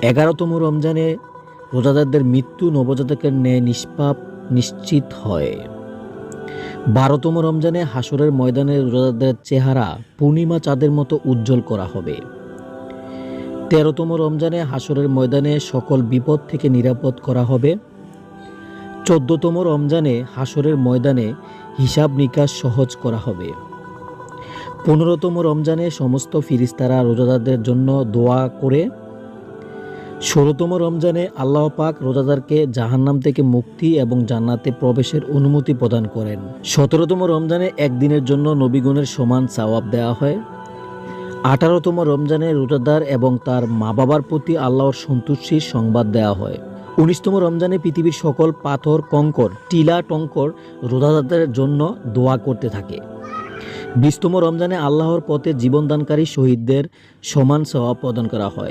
11তম রমজানে রোজাদারদের মৃত্যু নবজাতকের ন্যায় নিষ্পাপ নিশ্চিত হয়। 12তম রমজানে হাসরের ময়দানে রোজাদারদের চেহারা পূর্ণিমা চাঁদের মতো উজ্জ্বল করা হবে। 13তম রমজানে হাসরের ময়দানে সকল বিপদ থেকে নিরাপদ করা হবে। 14তম রমজানে হাসরের ময়দানে হিসাব নিকাশ সহজ করা হবে। 15তম রমজানে সমস্ত ফিরিস্তারা রোজাদারদের জন্য দোয়া করে। 16তম রমজানে আল্লাহ পাক রোজাদারকে জাহান্নাম থেকে মুক্তি এবং জান্নাতে প্রবেশের অনুমতি প্রদান করেন। 17তম রমজানে একদিনের জন্য নবীগণের সমান সওয়াব দেওয়া হয়। 18তম রমজানে রোজাদার এবং তার মা বাবার প্রতি আল্লাহর সন্তুষ্টির সংবাদ দেওয়া হয়। 19তম রমজানে পৃথিবীর সকল পাথর কঙ্কর টিলা টঙ্কর রোজাদারদের জন্য দোয়া করতে থাকে। 20তম রমজানে আল্লাহর পথে জীবনদানকারী শহীদদের সমান সওয়াব প্রদান করা হয়।